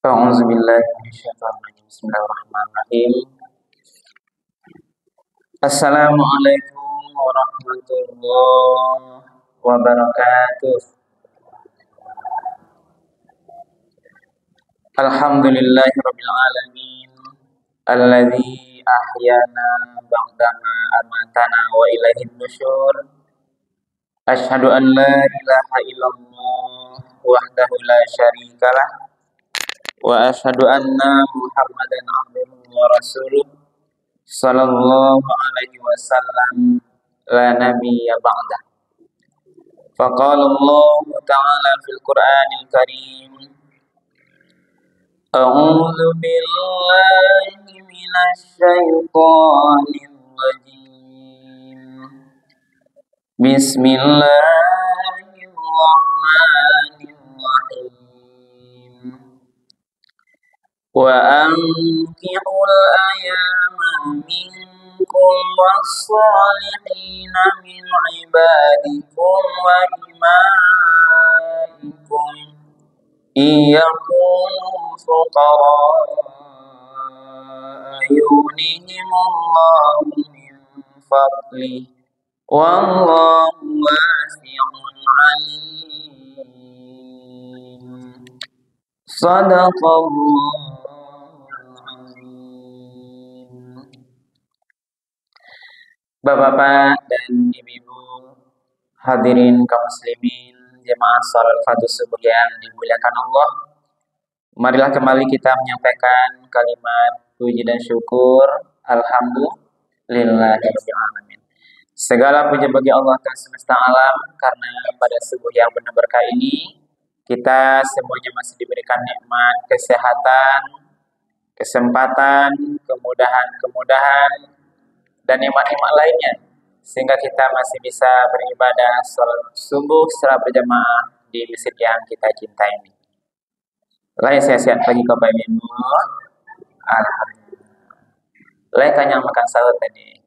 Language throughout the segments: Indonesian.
A'udzu billahi minasyaitonir rajim. Bismillahirrahmanirrahim. Assalamualaikum warahmatullahi wabarakatuh. Alhamdulillahirabbil alamin. Alladzi ahyana ba'dama amatana wa ilaihin nusyur. Asyhadu an la ilaha illallah wahdahu la syarikalah wa asyhadu anna Muhammadan abduhu wa rasuluh sallallahu alaihi wasallam la nabiyya ba'dah. Faqala Allah ta'ala fil Qur'anil Karim, A'udzu billahi minasy syaithanir rajim. Bismillahirrahmanirrahim. Wa ankihul ayama minkum was-salihina min ibadikum wa imaikum iyakunu fuqara yughnihimullahu min fadlih wallahu wasi'un alim. Sadaqallahu. Bapak-bapak dan ibu-ibu, hadirin kaum muslimin, jemaah salat fardhu subuh yang dimuliakan Allah. Marilah kembali kita menyampaikan kalimat puji dan syukur. Alhamdulillahirabbil alamin. Segala puji bagi Allah Tuhan semesta alam, karena pada subuh yang penuh berkah ini kita semuanya masih diberikan nikmat kesehatan, kesempatan, kemudahan dan nikmat-nikmat lainnya, sehingga kita masih bisa beribadah salat subuh secara berjamaah di masjid yang kita cintai ini. Lai sehat-sehat pagi Bapak Ibu. Alhamdulillah. Lai kanyang makan sahur tadi.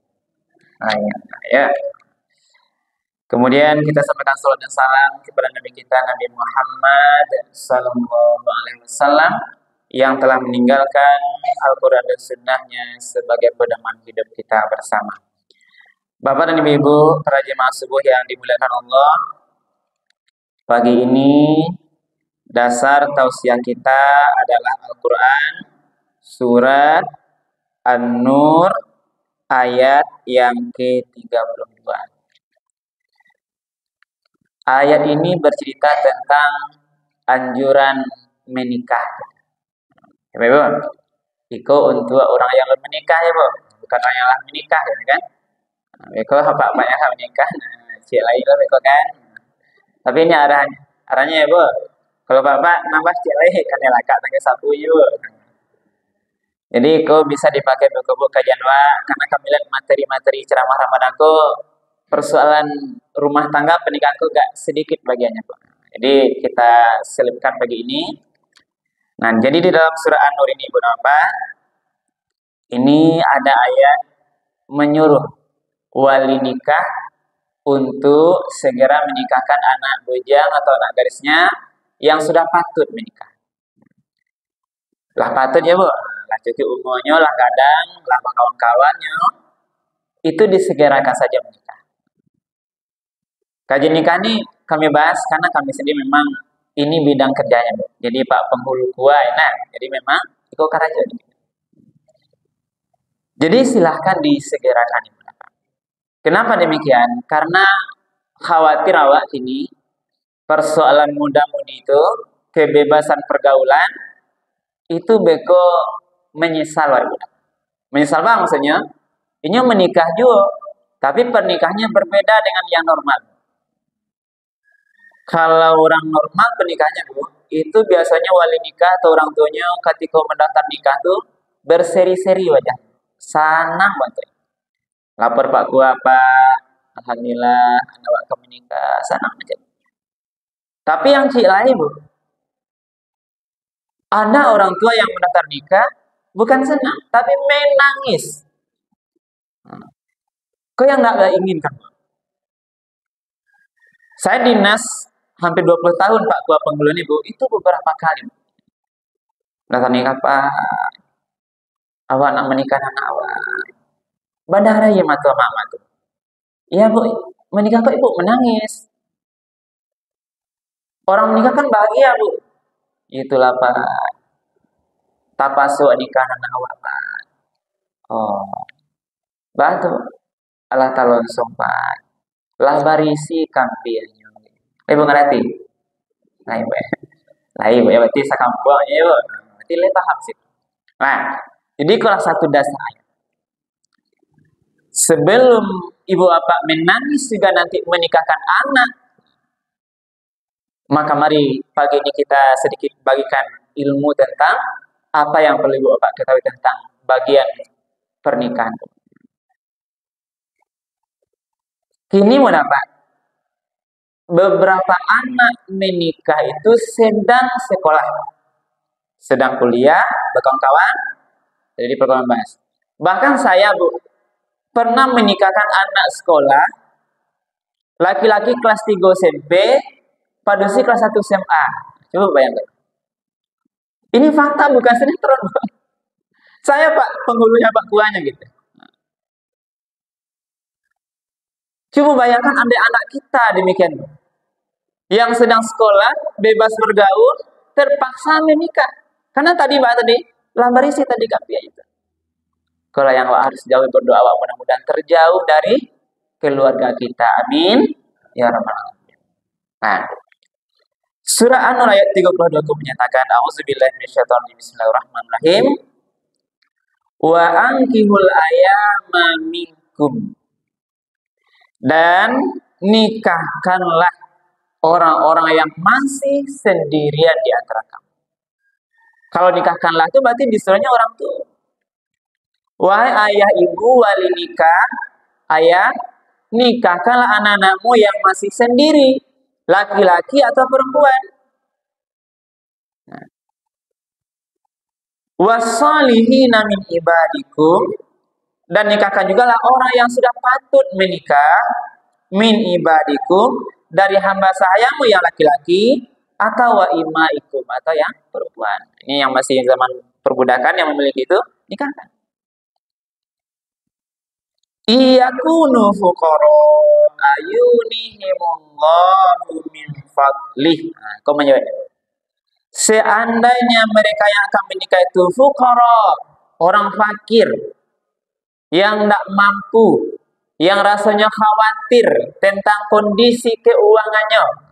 Ya. Kemudian kita sampaikan salat dan salam kepada Nabi kita Nabi Muhammad sallallahu alaihi wasallam yang telah meninggalkan Al-Quran dan Sunnahnya sebagai pedoman hidup kita bersama. Bapak dan Ibu, para jemaah subuh yang dimuliakan Allah, pagi ini dasar tausiah kita adalah Al-Quran, surat An-Nur, ayat yang ke-32. Ayat ini bercerita tentang anjuran menikah. Ya, Bu. Iko untuk orang yang belum menikah ya, Bu. Bukan orang yang telah menikah, ya kan? Iko apa yang menikah, cik lain lah, Iko kan. Tapi ini arahnya ya, Bu. Kalau Bapak nambah cik lain, kan ya lakak tangga sapu ya, Bu. Jadi Iko bisa dipakai buku-buku kajian wa, karena kami lihat materi-materi ceramah Ramadanku, persoalan rumah tangga pernikahanku gak sedikit bagiannya, Bu. Jadi kita selipkan pagi ini. Nah, jadi di dalam surah An-Nur ini, Bu Bapak, ini ada ayat menyuruh wali nikah untuk segera menikahkan anak bujang atau anak gadisnya yang sudah patut menikah. Lah patut ya, Bu. Lah cucu umurnya, lah kadang, lah kawan-kawannya, itu disegerakan saja menikah. Kajian nikah ini kami bahas karena kami sendiri memang ini bidang kerjanya, Bu. Jadi Pak penghulu kuai, nah, jadi memang ikut karaja. Jadi silahkan disegerakan. Kenapa demikian? Karena khawatir awak ini persoalan muda-mudi itu, kebebasan pergaulan itu beko menyesal, Bu. Menyesal bang maksudnya, ini menikah juga, tapi pernikahannya berbeda dengan yang normal. Kalau orang normal pernikahannya, Bu, itu biasanya wali nikah atau orang tuanya ketika mendaftar nikah tuh berseri-seri wajah. Sanang banget. Lapor Pak Gua, Pak, alhamdulillah anak wak menikah, sanang aja. Tapi yang cik lain, Bu, ada orang tua yang mendaftar nikah bukan senang, tapi menangis. Kau yang nggak inginkan, Bu? Saya dinas hampir 20 tahun Pak Gua Penghulu ini, Bu, itu beberapa kali. Daftar nikah Pak. Awak nak menikah anak awak. Bandara ya matu mama tuh. Iya Bu, menikah kok Ibu menangis. Orang menikah kan bahagia Bu. Itulah Pak. Tapasu nikah anak awak Pak. Oh, batu. Allah talon sompat. Lah barisi kampiannya. Ibu ngerti? Nah, Ibu ya. Lah Ibu ya berarti sakampung ya Ibu. Berarti le paham sih. Nah, jadi kalau satu dasar ayat. Sebelum ibu bapak menangis juga nanti menikahkan anak, maka mari pagi ini kita sedikit bagikan ilmu tentang apa yang perlu ibu bapak ketahui tentang bagian pernikahan. Kini mendapat beberapa anak menikah itu sedang sekolah, sedang kuliah, berkawan-kawan, jadi perkawinan bahas. Bahkan saya Bu pernah menikahkan anak sekolah, laki-laki kelas 3 SMP, padusi kelas 1 SMA. Coba bayangkan. Ini fakta bukan sinetron. Saya Pak, penghulunya Pak kuahnya gitu. Coba bayangkan andai anak kita demikian. Yang sedang sekolah, bebas bergaul, terpaksa menikah. Karena tadi Pak tadi, lambarisi tadi kapia itu. Kalau yang harus jauh berdoa, mudah-mudahan terjauh dari keluarga kita. Amin. Ya Rabbal Alamin. Nah, surah An-Nur ayat 32 menyatakan, A'udzubillahi minasyaitonir Bismillahirrahmanirrahim. Wa ankihul ayama minkum. Dan nikahkanlah orang-orang yang masih sendirian di antara kamu. Kalau nikahkanlah itu berarti disuruhnya orang tua. Wahai ayah ibu wali nikah, ayah nikahkanlah anak-anakmu yang masih sendiri, laki-laki atau perempuan. Wassalihina min ibadikum, dan nikahkan juga lah orang yang sudah patut menikah, min ibadikum, dari hamba sahayamu yang laki-laki, atau wa imaikum, atau yang perempuan. Ini yang masih zaman perbudakan yang memiliki itu, nikahkan. Iyakunu fuqara ayunihimullahu min fadlih. Nah, kau menjawab. Seandainya mereka yang akan menikah itu fuqara, orang fakir, yang tidak mampu, yang rasanya khawatir tentang kondisi keuangannya.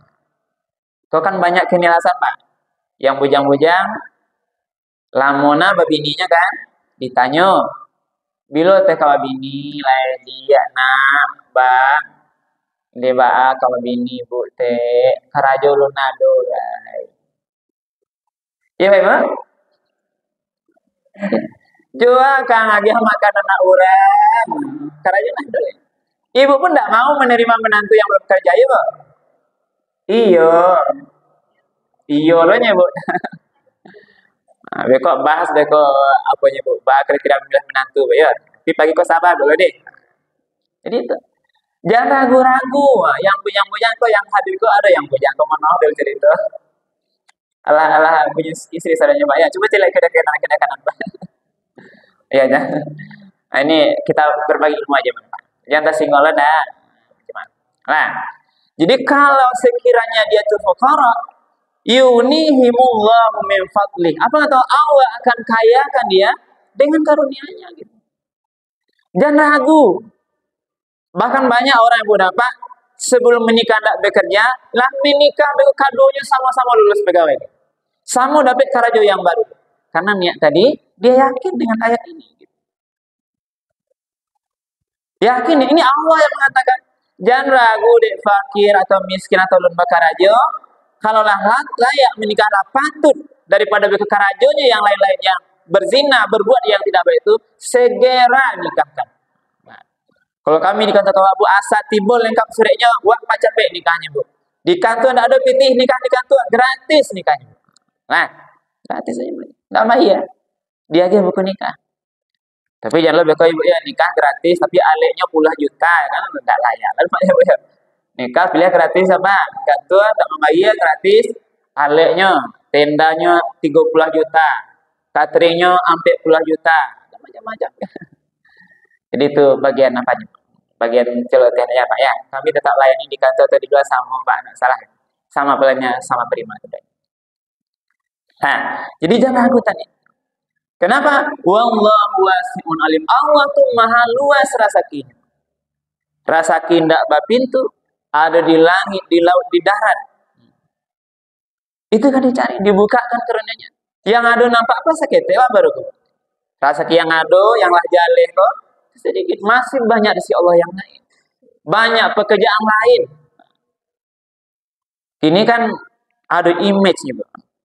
Kau kan banyak kenilasan Pak. Yang bujang-bujang, lamona babininya kan, ditanya, bila teh kawa bini lain dia nak bang dia ba kawa bini bu teh karajo lunado lai ya memang jua kang agih makan anak orang karajo lunado ibu pun tidak mau menerima menantu yang belum kerja ibu iyo lo nyebut beko bahas beko apa nyebut bahas kriteria memilih menantu ya. Tapi pagi kau sabar dulu deh. Jadi itu jangan ragu-ragu. Yang bujang-bujang kok yang hadir kok ada yang bujang kau mau dari cerita. Allah punya istri saudaranya Pak ya. Coba tidak kena kanan Pak. Iya dah. Nah, ini kita berbagi ilmu aja Pak. Jangan tersinggung dah. Nah, jadi kalau sekiranya dia tuh fuqara, yunihimullahu min fadlih. Apa kata Allah akan kayakan dia dengan karunia-Nya gitu. Jangan ragu. Bahkan banyak orang yang udah Pak sebelum menikah tidak bekerja, lah menikah kadonya sama-sama lulus pegawai. Sama dapat karajo yang baru. Karena niat tadi dia yakin dengan ayat ini. Yakin ini Allah yang mengatakan jangan ragu dek fakir atau miskin atau lomba karajo. Kalaulah layak menikahlah patut daripada karajonya yang lain-lain yang berzina, berbuat yang tidak baik itu segera nikahkan. Nah, kalau kami di kantor Bu asa timbul lengkap suratnya, wah capek nikahnya Bu. Di kantor tidak ada pitih nikah di kantor gratis nikahnya. Nah, gratis aja Bu. Enggak mahir. Dia aja buku nikah. Tapi jangan lebih kau ibu ya nikah gratis tapi aleknya puluhan juta kan enggak layak. Lalu Pak ya. Nikah pilih gratis apa? Kantor tak membayar gratis, aleknya, tendanya 30 juta. cateringnya sampai puluhan juta, macam-macam. Jadi itu bagian apa? Bagian celotehannya Pak ya. Kami tetap layani di kantor atau di luar sama Pak, nggak salah. Sama pelanya, sama prima. Nah, jadi jangan ragu tadi. Kenapa? Wallahu wasi'un alim. Allah tuh maha luas rezeki. Rezeki ndak bapintu, ada di langit, di laut, di darat. Itu kan dicari, dibukakan karenanya. Yang ada nampak apa sakit? Baru tuh. Rezeki yang ada, yang lah jaleh kok sedikit, masih banyak di sisi Allah yang lain. Banyak pekerjaan lain. Ini kan ada image nih,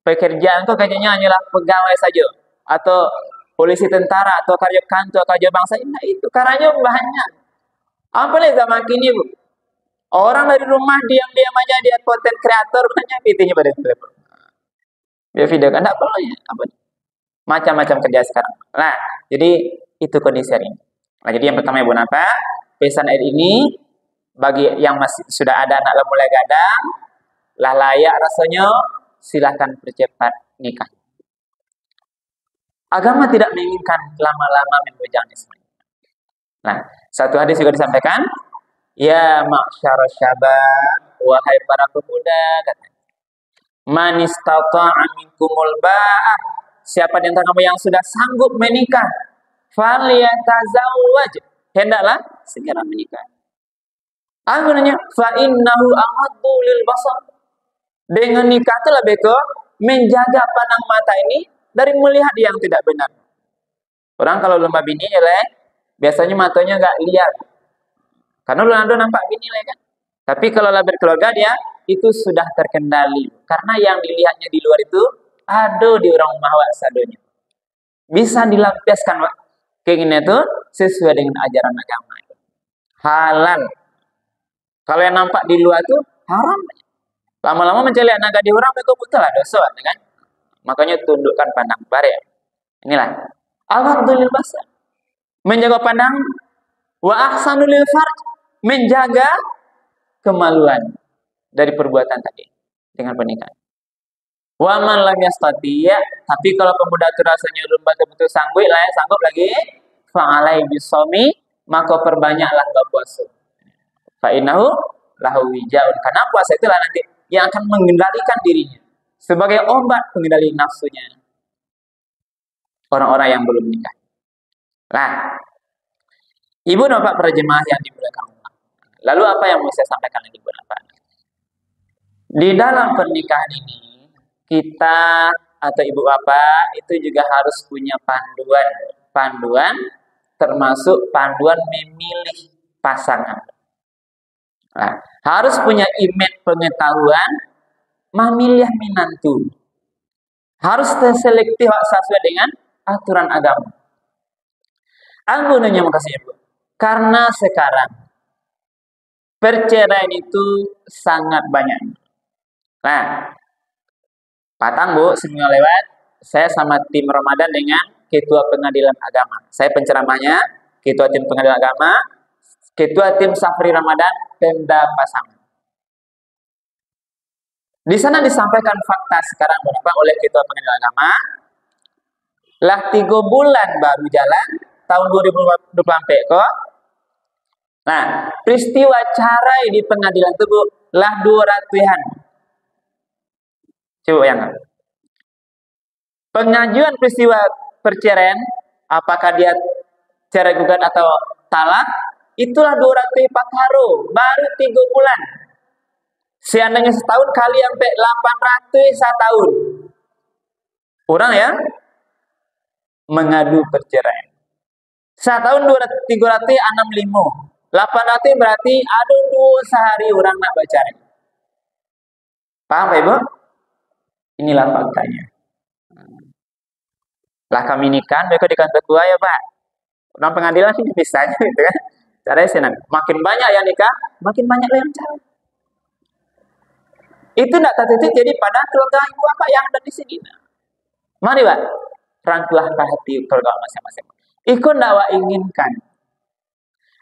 pekerjaan itu kayaknya hanyalah pegawai saja, atau polisi tentara, atau kerja kantor, kerja bangsa. Nah itu karanya banyak. Apalagi zaman kini Bu, orang dari rumah diam-diam aja dia konten kreator, banyak fitnya pada telepon. Dia video kan, enggak perlu ya, apa? Macam-macam kerja sekarang. Nah, jadi itu kondisi hari ini. Nah, jadi yang pertama Ibu apa? Pesan ayat ini bagi yang masih sudah ada anak mulai gadang, lah layak rasanya silahkan percepat nikah. Agama tidak menginginkan lama-lama membujang islam. Nah, satu hadis juga disampaikan, ya ma'syara syabab, wahai para pemuda, kata, man istata'a minkumul ba'ah, siapa di antara kamu yang sudah sanggup menikah, falyatazawwaj, hendaklah segera menikah. Akhirnya fa innahu aghaddu lil basar. Dengan nikah itu lebih ke menjaga pandang mata ini dari melihat yang tidak benar. Orang kalau lomba bini jelek, biasanya matanya enggak lihat. Karena Ronaldo nampak bini lah kan. Tapi kalau lah berkeluarga dia itu sudah terkendali. Karena yang dilihatnya di luar itu ada di orang mahwa sadonya. Bisa dilampiaskan keinginan itu sesuai dengan ajaran agama. Halal. Kalau yang nampak di luar itu haram. Lama-lama mencari naga di orang itu betul lah dosa kan. Makanya tundukkan pandang bare. Inilah al-ghadul basar. Menjaga pandang, wa ahsanul farj, menjaga kemaluan dari perbuatan tadi dengan pernikahan. Wa man lam yastati, tapi kalau pemuda itu rasanya belum betul-betul sanggup lagi, fa alai bisawmi, maka perbanyaklah berpuasa. Fa innahu lahu wijaun, karena puasa itulah nanti yang akan mengendalikan dirinya sebagai obat pengendali nafsunya orang-orang yang belum menikah. Nah, Ibu Bapak para jemaah yang dimuliakan Allah. Lalu apa yang mau saya sampaikan lagi Ibu Bapak? Di dalam pernikahan ini kita atau Ibu Bapak itu juga harus punya panduan termasuk panduan memilih pasangan. Nah, harus punya image pengetahuan memilih minantu. Harus terselektif sesuai dengan aturan agama. Anggunanya makasih Ibu. Karena sekarang perceraian itu sangat banyak. Nah, patang Bu, seminggu lewat, saya sama tim Ramadan dengan Ketua Pengadilan Agama. Saya penceramahnya, Ketua Tim Pengadilan Agama, Ketua Tim Safri Ramadan, Pemda Pasaman. Di sana disampaikan fakta sekarang berapa oleh Ketua Pengadilan Agama. Lah 3 bulan baru jalan, tahun 2024 kok. Nah, peristiwa cerai di pengadilan itu Bu, lah 200-an. Coba bayangkan. Pengajuan peristiwa perceraian, apakah dia cerai gugat atau talak, itulah 204 hari, baru 3 bulan. Seandainya setahun kali sampai 800 setahun. Orang ya mengadu perceraian. Setahun 365. 800 berarti ada 2 sehari orang nak bercerai. Paham Pak Ibu? Inilah faktanya. Lah kami nikah, mereka di kantor tua ya Pak. Orang pengadilan sih bisa aja gitu kan. Caranya senang. Makin banyak yang nikah, makin banyak yang cerai. Itu tidak tertitik jadi pada keluarga Ibu Bapak yang ada di sini. Mari Pak, rangkulah hati keluarga masing-masing. Ikut tidak inginkan.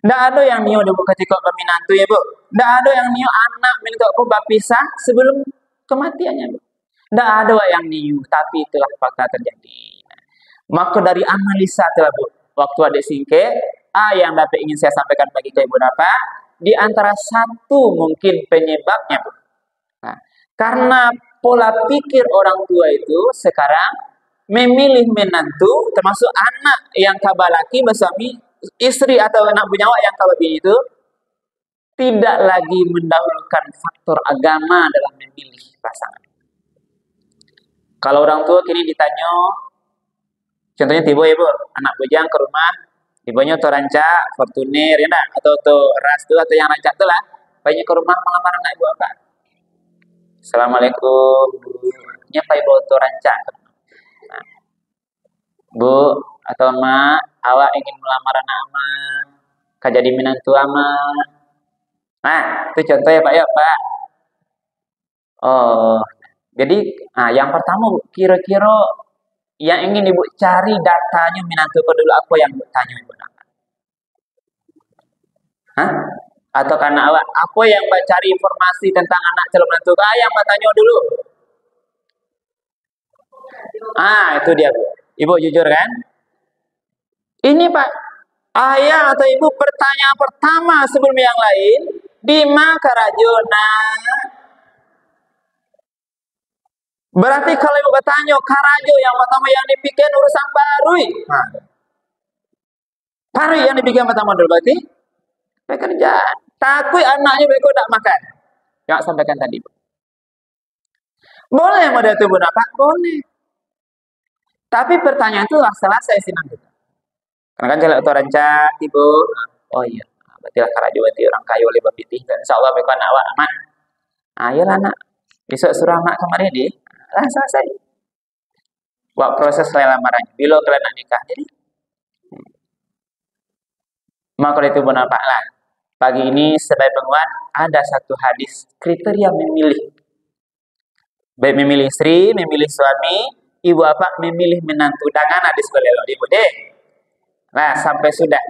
Tidak ada yang niu Ibu ketika berminantu ya Bu. Tidak ada yang niu anak minta aku berpisah sebelum kematiannya Bu. Tidak ada yang niu, tapi itulah fakta terjadi. Maka dari analisa telah Bu, waktu adik singke, yang dapat ingin saya sampaikan bagi ke Ibu Bapak, di antara satu mungkin penyebabnya Bu. Nah, karena pola pikir orang tua itu sekarang memilih menantu, termasuk anak yang kabalaki bersami istri atau anak bunyawa yang kababini itu tidak lagi mendahulukan faktor agama dalam memilih pasangan. Kalau orang tua kini ditanya, contohnya tiba ya Bu, anak bujang ke rumah, tibanya tuh rancak, Fortuner ya nah, atau ras tuh atau yang rancak tuh lah, banyak ke rumah melamar anak ibu apa? Assalamualaikum, Bu. Nyapa ibu tuh rancak. Nah, Bu atau Mak, awak ingin melamar anak ama, jadi menantu ama. Nah, itu contoh ya Pak ya Pak. Oh, jadi yang pertama Bu, kira-kira yang ingin Ibu cari datanya menantu dulu apa yang Ibu tanya Ibu? Hah? Atau karena awak apa yang Mbak cari informasi tentang anak calon menantu? Yang Mbak tanya dulu. Itu dia Bu. Ibu jujur kan? Ini Pak, ayah atau ibu pertanyaan pertama sebelum yang lain, di mana Karajona? Berarti kalau ibu bertanya Karajo yang pertama yang dipikir urusan Parui. Parui yang dipikir pertama dulu berarti pekerjaan. Takut anaknya beko tak makan. Yang sampaikan tadi. Boleh model itu Bu Pak? Boleh. Tapi pertanyaan itu selesai sinang kita. Karena kan jalan orang rancak ibu. Oh iya. Berarti lah Karajo berarti orang kayu oleh bapitih. Dan insya Allah beko anak awak aman. Ayolah anak. Besok suruh anak kemarin deh. Selesai. Buat proses lamaran. Bila kalian nak nikah. Jadi maka itu Bu Pak lah. Pagi ini sebagai penguat ada satu hadis kriteria memilih. Baik memilih istri, memilih suami, ibu apa memilih menantu. Dengan hadis belelo ibu deh. Nah sampai sudah.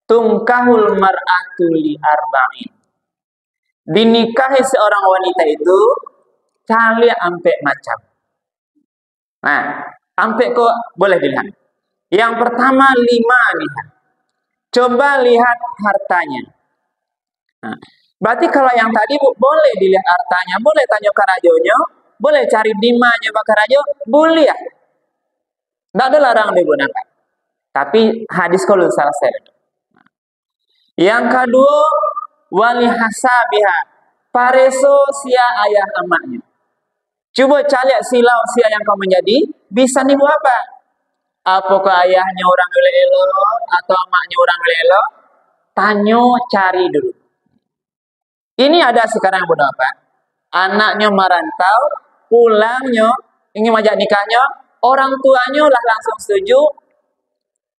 Tungkahul mar'atu li arba'in. Dinikahi seorang wanita itu cali ampe macam. Nah, ampe kok boleh dilihat. Yang pertama 5 lihat. Coba lihat hartanya. Nah, berarti kalau yang tadi Bu, boleh dilihat hartanya, boleh tanya Karajonya, boleh cari dimanya Pak Karajo, boleh ya. Tidak ada larangan digunakan. Tapi hadis kalau selesai. Yang kedua, wali hasabiha. Pareso sia ayah amaknya. Coba cari silau sia yang kau menjadi, bisa nih apa? Apakah ayahnya orang elo atau amaknya orang elo? Tanyo cari dulu. Ini ada sekarang Bu Pak. Anaknya merantau, pulangnya ingin majak nikahnya, orang tuanya lah langsung setuju.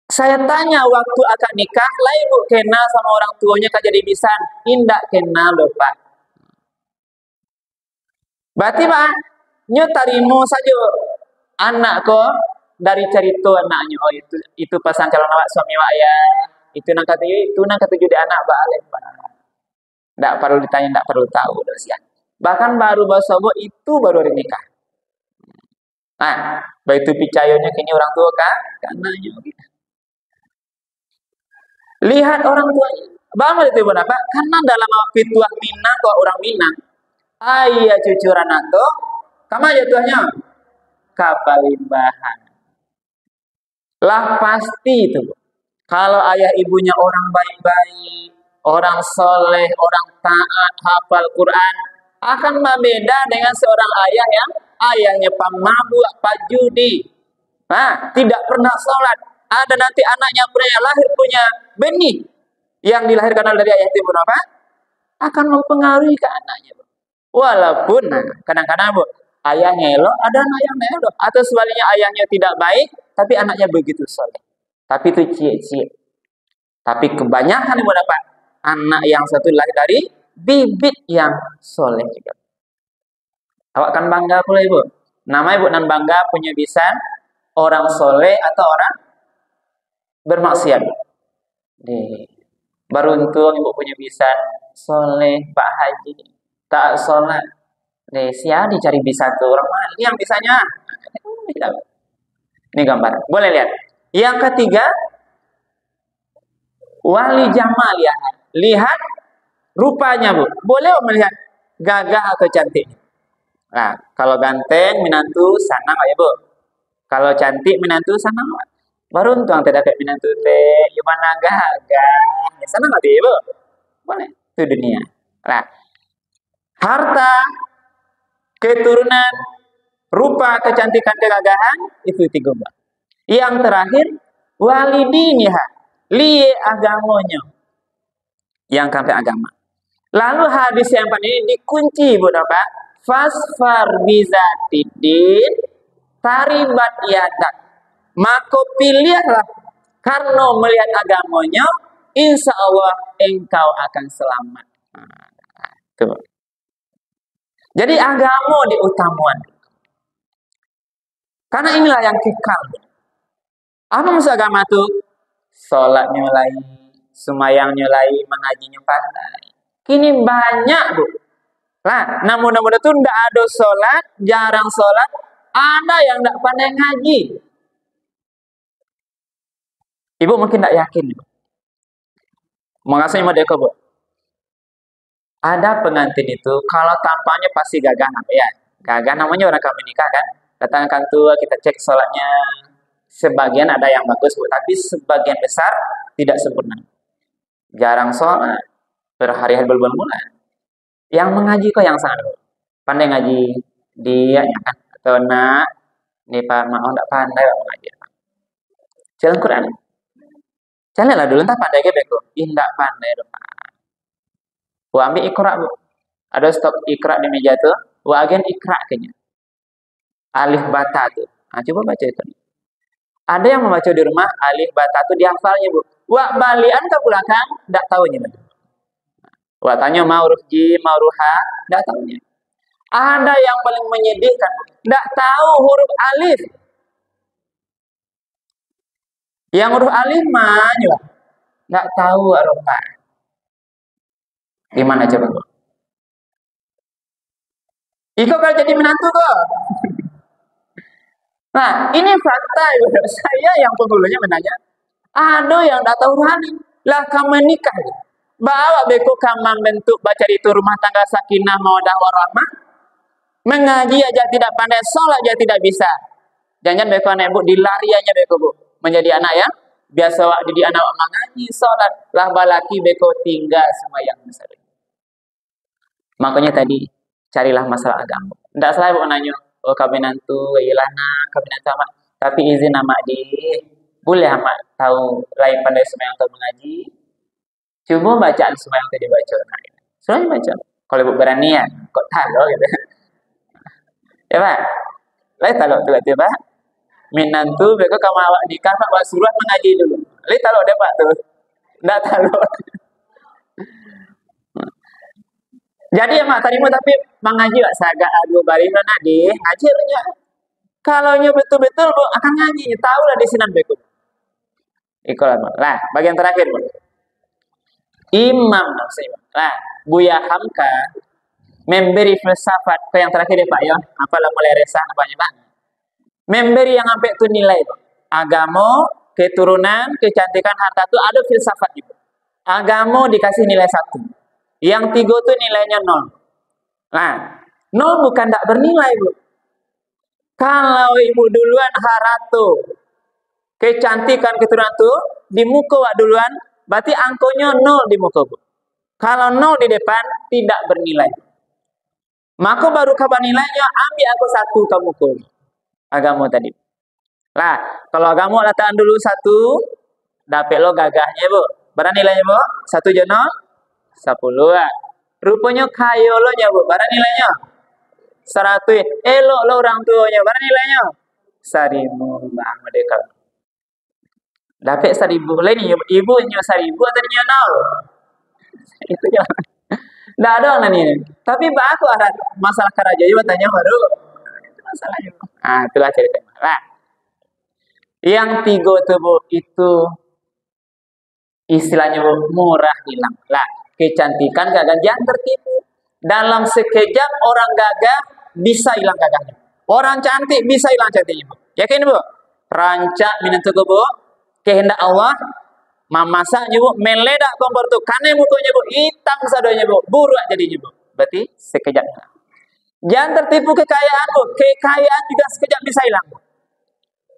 Saya tanya waktu akan nikah, lah ibu kenal sama orang tuanya kan jadi bisa, indak kenal loh Pak. Berarti Pak, nyo tarimo saja anak kok dari cerita anaknya. Oh itu pasang calon awak suami wak ya. Itu nak kata jadi anak balik Pak. Tidak perlu ditanya, tidak perlu tahu. Bahkan baru bahasa itu baru hari nikah. Nah, begitu picayonya kini orang tua kan? Kananya gitu. Lihat orang tuanya. Bang itu berapa? Karena dalam fituah Minang kok orang Minang. Ayah cucuran atau kamu aja tuanya kapalimbahan. Lah pasti itu. Kalau ayah ibunya orang baik-baik, orang soleh, orang taat, hafal Quran, akan berbeda dengan seorang ayah yang ayahnya pemabuk, pajudi, tidak pernah sholat. Ada nanti anaknya punya lahir punya benih yang dilahirkan dari ayah itu apa? Akan mempengaruhi ke anaknya. Walaupun kadang-kadang Bu, ayahnya elok, ada anak yang elok, atau sebaliknya ayahnya tidak baik, tapi anaknya begitu soleh. Tapi itu cie-cie. Tapi kebanyakan yang mendapat anak yang satu lahir dari bibit yang soleh juga. Awak kan bangga pula Ibu. Nama Ibu nan bangga punya bisan orang soleh atau orang bermaksiat. Beruntung Ibu punya bisan soleh Pak Haji. Tak sholat. Sia dicari bisa tuh orang mana? Ini yang bisanya. Ini gambar. Boleh lihat. Yang ketiga, wali jamal ya. Lihat rupanya, Bu. Boleh melihat gagah atau cantik. Nah, kalau ganteng menantu sanang ya, Bu. Kalau cantik menantu sanang. Baru untung tidak dapat menantu teh gimana gagah. Ya sanang ya, Bu. Boleh. Itu dunia. Nah, harta, keturunan, rupa, kecantikan, kegagahan itu 3. Yang terakhir walidiniha, liye agamonya. Yang sampai agama. Lalu hadis yang ini dikunci Bu Bapak. Fasfar bizatidin taribat yadak. Maka pilihlah karena melihat agamanya, insya Allah engkau akan selamat. Nah, tuh. Jadi agama diutamakan. Karena inilah yang kekal. Apa maksud agama itu? Sholat nyulai, sumayang nyulai, mengajinya pandai. Kini banyak, Bu. Nah, namun itu tidak ada sholat, jarang sholat, ada yang tidak pandai ngaji. Ibu mungkin tidak yakin. Mengasih mereka, Bu. Ada pengantin itu, kalau tampaknya pasti gagah. Ya, gagah namanya orang kami nikah kan. Datangkan tua, kita cek sholatnya. Sebagian ada yang bagus, Bu. Tapi sebagian besar tidak sempurna. Jarang sholat, berhari-hari berbulan-bulan. Yang mengaji kok yang sangat pandai ngaji. Dia kan. Atau nak, ini Pak Ma'on tidak pandai mengaji. Jalan Quran. Jalanlah dulu, entah pandai ke beko. Tidak pandai dong. Wa ambil ikra, Bu. Ada stok ikra di meja tuh. Wa agen ikra kayaknya. Alif bata tuh. Nah, coba baca itu. Ada yang membaca di rumah alif bata tuh dihafalnya, Bu. Wa balian ke belakang enggak tahunya. Wa tanya mau huruf jim, mau huruf ha, enggak tahunya. Ada yang paling menyedihkan, enggak tahu huruf alif. Yang huruf alif mah juga enggak tahu huruf ha. Gimana coba, Bu? Iko kalau jadi menantu kok. Nah, ini fakta Ibu. Saya yang penghulunya menanya, ada yang tidak tahu alif. Lah kamu nikah. Bawa beko kamu bentuk baca itu rumah tangga sakinah mawaddah warahmah. Mengaji aja tidak pandai, sholat aja tidak bisa. Jangan beko anak Bu dilari aja beko Bu. Menjadi anak ya. Biasa di anak mengaji, sholat. Lah balaki beko tinggal semua yang besar. Makanya tadi carilah masalah agama. Tidak salah Bu nanya, oh kabinantu, ilana, kabinantu sama. Tapi izin nama di, boleh amat tahu lain pandai semua yang tahu mengaji. Coba bacaan semua yang tadi baca. Nah, soalnya baca. Kalau Ibu berani ya, kok tahu gitu. Ya Pak, lain tahu tiba-tiba minantu, beko kamu awak nikah, Pak suruh mengaji dulu. Lain tahu deh Pak tuh, tidak tahu. Jadi ya mak tadimu tapi mengaji Pak saga adu bari mana di ngajarnya. Kalau nya betul-betul Bu akan ngaji, tahu lah di sinan beko. Ikolah lah, bagian terakhir Bu. Imam nah, Buya Hamka memberi filsafat ke yang terakhir ya Pak ya. Apalah mulai resah apanya Pak. Memberi yang sampai itu nilai Pak. Agama, keturunan, kecantikan harta itu ada filsafat itu. Agama dikasih nilai 1. Yang 3 itu nilainya 0. Nah, 0 bukan tidak bernilai Bu. Kalau Ibu duluan haratu, kecantikan keturunan itu di muka Wak duluan, berarti angkonya 0 di muka Bu. Kalau 0 di depan tidak bernilai. Maka baru kapan nilainya ambil aku 1 kamu muka. Agama tadi. Lah, kalau agama letakkan dulu 1, dapat lo gagahnya Bu. Berapa nilainya Bu? 1 jono 10. Rupanya kayo lo nya Bu. Berapa nilainya? 100. Elok lo orang tuanya. Berapa nilainya? 1000 bang merdeka. Dapat 1000. Lain ibu nya 1000 atau nya 0. Itu ya. Enggak ada orang ini. Tapi aku ada masalah karaja juga tanya baru. Itu masalahnya. Ah, itulah ceritanya. Nah, yang 3 itu Bu, itu istilahnya Bu, murah hilang. Lah, kecantikan gagah jangan tertipu. Dalam sekejap orang gagah bisa hilang gagahnya. Orang cantik bisa hilang cantiknya Bu. Yakin Bu? Rancak minantu bu, kehendak Allah, mamasak bu, meledak kompor tu, kane mukunya bu, hitam sadonya bu, buruk jadinya bu. Berarti sekejap. Jangan tertipu kekayaan bu, kekayaan juga sekejap bisa hilang bu.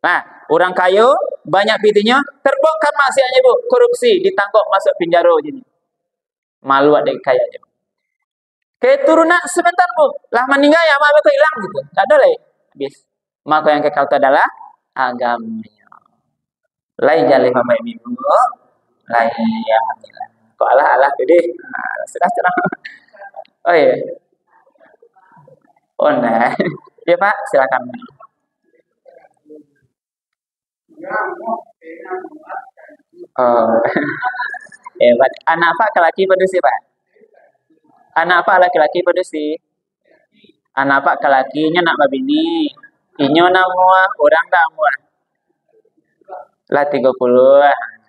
Nah, orang kaya, banyak pitinya, terbongkar maksiatnya bu, korupsi, ditangkap masuk penjara jadi. Malu ada kayanya. Keturunan sebentar bu, lah meninggal ya mama itu hilang gitu, tak ada lagi. Habis. Maka yang kekal itu adalah agamanya. Lain jali bapak ibu, lain ya. Kok Allah gede, sudah cerah. Oh iya. Oh nah, ya Pak, silakan. Oh, hebat. Anak Pak laki pada si Pak. Anak Pak laki-laki pada si. Anak Pak lakinya nak babini. Inyo namua, orang namua. Lah 30.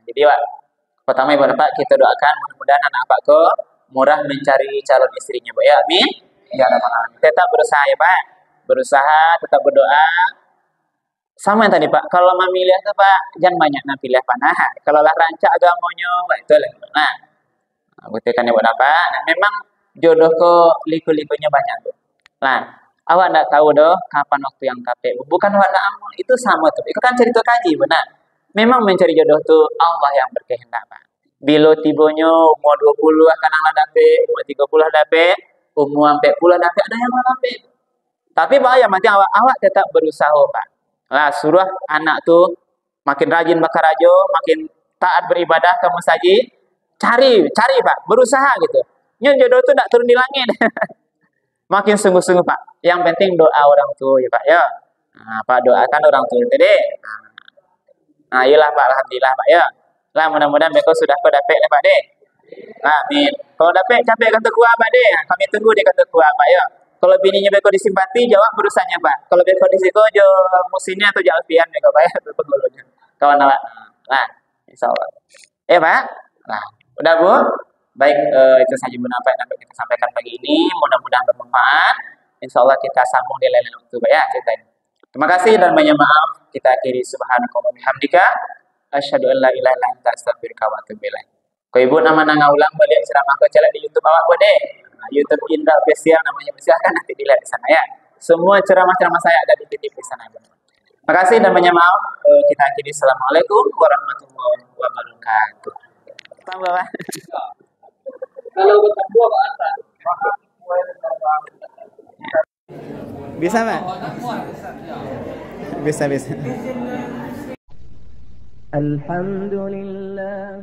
Jadi Pak, pertama Ibu Bapak kita doakan mudah-mudahan anak Pak ko murah mencari calon istrinya, Pak ya. Amin. Ya Rabbal alamin. Tetap berusaha ya, Pak. Berusaha, tetap berdoa. Sama yang tadi Pak, kalau memilih itu Pak, jangan banyak nak pilih Pak. Nah, kalau lah rancak agamanya, Pak itu lah. Nah, buktikan ya Pak. Nah, memang jodoh ko liku-likunya banyak tuh. Nah, awak tidak tahu doh kapan waktu yang tepat. Bukan awak nak amal, itu sama tuh. Itu kan cerita kaji benar. Memang mencari jodoh tuh Allah yang berkehendak Pak. Bila tibonya umur 20 akan Allah dapet, umur 30 dapet, umur 40 dapet, ada yang mau dapet. Tapi Pak, yang penting awak tetap berusaha Pak. Lah suruh anak tuh makin rajin bakar rajo, makin taat beribadah ke masjid, cari Pak, berusaha gitu. Nyon jodoh tuh tidak turun di langit. Makin sungguh-sungguh Pak. Yang penting doa orang tua ya Pak ya. Nah, Pak doakan orang tua itu deh. Nah, iyalah Pak, alhamdulillah Pak ya. Lah mudah-mudahan mereka sudah dapat ya Pak deh. Nah, amin. Kalau dapat capek kata kuah Pak deh. Kami tunggu dia kata kuah Pak ya. Kalau bininya beko disimpati, jawab berusaha Pak. Kalau beko disiko, jo musimnya atau jalpian beko Pak ya. Kawan awak. Nah, insyaallah. Pak. Nah, udah Bu. Baik, itu saja apa yang dapat kita sampaikan pagi ini. Mudah-mudahan bermanfaat. Insya Allah kita sambung di lain waktu ya cerita ini. Terima kasih dan banyak maaf. Kita akhiri subhanakallah bihamdika. Asyhadu an la ilaha illa anta astaghfiruka wa atubu ilaik. Ko ibu nama ulang balik ceramah ko celak di YouTube awak boleh. Nah, YouTube Indra Official namanya, silahkan nanti dilihat di sana ya. Semua ceramah-ceramah saya ada di titip di sana. Terima kasih dan banyak maaf. Kita akhiri. Assalamualaikum warahmatullahi wabarakatuh. Tambah Pak. Kalau berdua bahasa bisa Pak? Bisa. Alhamdulillah.